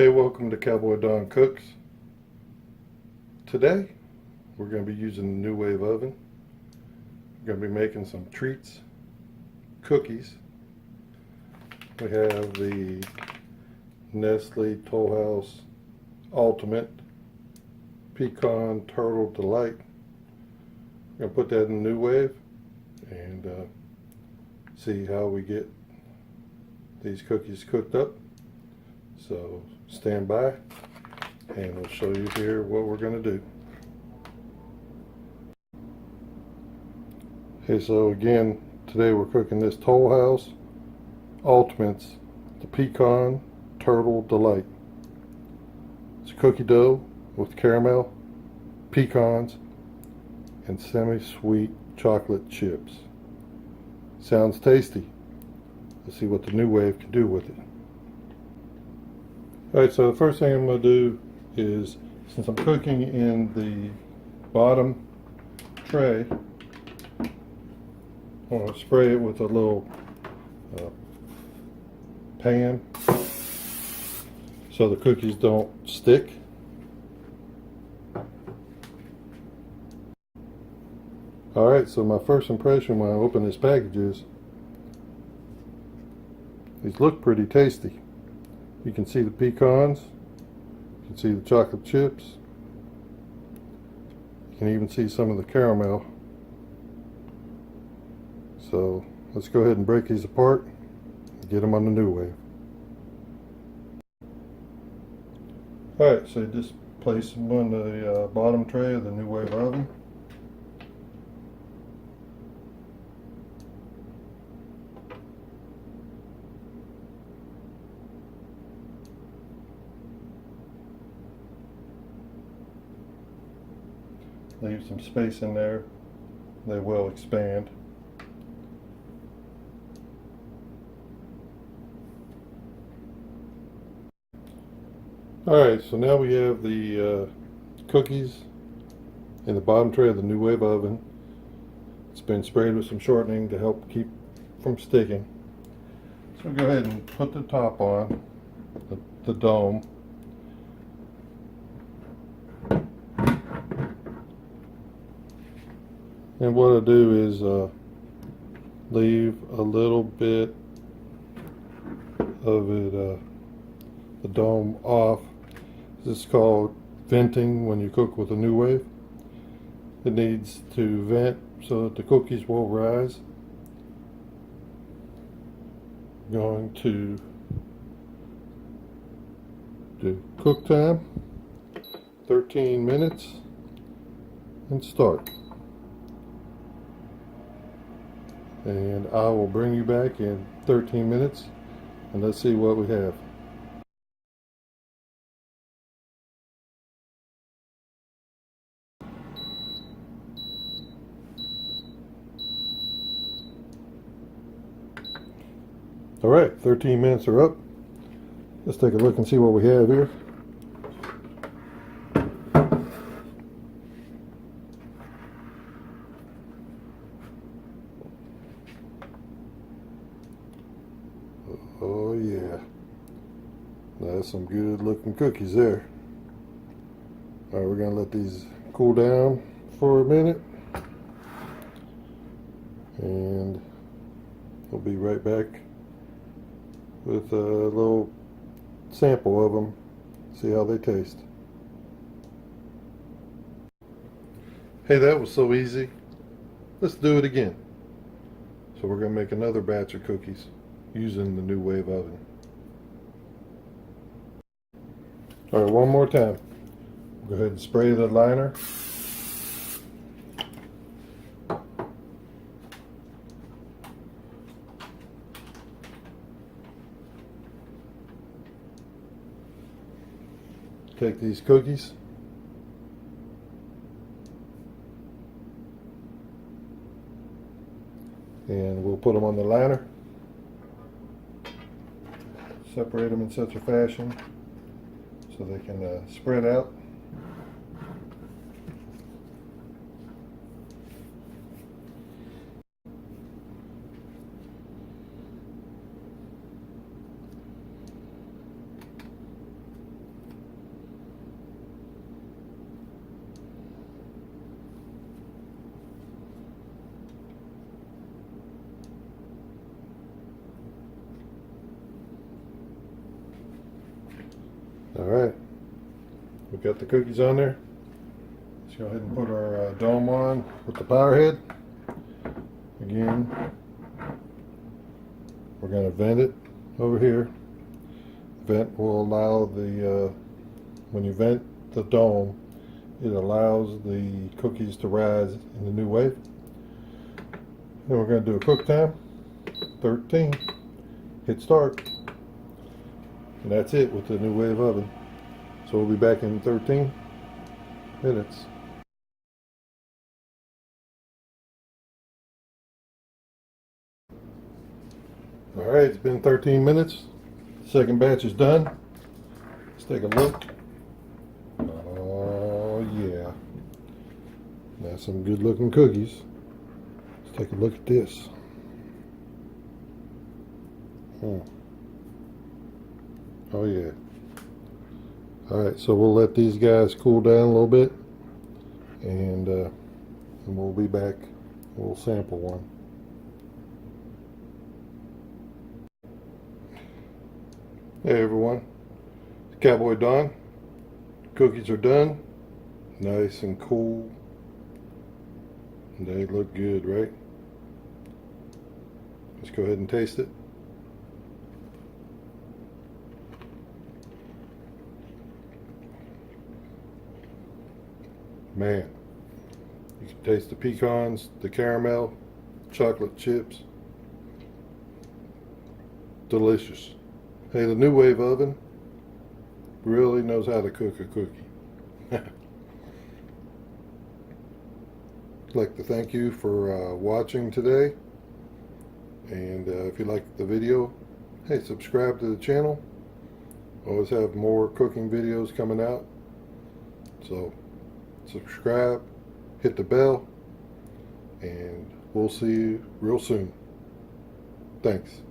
Hey, welcome to Cowboy Don Cooks. Today, we're going to be using the NuWave oven. We're going to be making some treats, cookies. We have the Nestle Toll House Ultimate Pecan Turtle Delight. We're going to put that in the NuWave and see how we get these cookies cooked up. So stand by and I'll show you here what we're going to do. Okay, so again, today we're cooking this Toll House Ultimates, the Pecan Turtle Delight. It's a cookie dough with caramel, pecans, and semi-sweet chocolate chips. Sounds tasty. Let's see what the NuWave can do with it. Alright, so the first thing I'm going to do is, since I'm cooking in the bottom tray, I'm going to spray it with a little pan so the cookies don't stick. Alright, so my first impression when I open this package is these look pretty tasty. You can see the pecans, you can see the chocolate chips, you can even see some of the caramel. So let's go ahead and break these apart and get them on the NuWave. Alright, so just place them on the bottom tray of the NuWave oven. Leave some space in there. They will expand. Alright, so now we have the cookies in the bottom tray of the NuWave oven. It's been sprayed with some shortening to help keep from sticking. So go ahead and put the top on, the dome. And what I do is leave a little bit of it, the dome off. This is called venting when you cook with a NuWave. It needs to vent so that the cookies will rise. Going to do cook time, 13 minutes, and start. And I will bring you back in 13 minutes and let's see what we have. Alright, 13 minutes are up. Let's take a look and see what we have here. Oh yeah, that's some good looking cookies there. Alright, we're going to let these cool down for a minute and we'll be right back with a little sample of them, see how they taste. Hey, that was so easy. Let's do it again. So we're going to make another batch of cookies using the NuWave oven. Alright, one more time. Go ahead and spray the liner. Take these cookies. And we'll put them on the liner. Separate them in such a fashion so they can spread out. we've got the cookies on there. Let's go ahead and put our dome on with the power head. Again, we're going to vent it over here. Vent will allow the, when you vent the dome, it allows the cookies to rise in the NuWave. Then we're going to do a cook time, 13. Hit start. And that's it with the NuWave oven. So we'll be back in 13 minutes. Alright, it's been 13 minutes. Second batch is done. Let's take a look. Oh yeah. That's some good looking cookies. Let's take a look at this. Oh yeah. Alright, so we'll let these guys cool down a little bit, and we'll be back. We'll sample one. Hey everyone, it's Cowboy Don. Cookies are done, nice and cool. They look good, right? Let's go ahead and taste it. Man, you can taste the pecans, the caramel, chocolate chips. Delicious. Hey, the NuWave oven really knows how to cook a cookie. I'd like to thank you for watching today. And if you liked the video, hey, subscribe to the channel. Always have more cooking videos coming out. So subscribe, hit the bell, and we'll see you real soon. Thanks.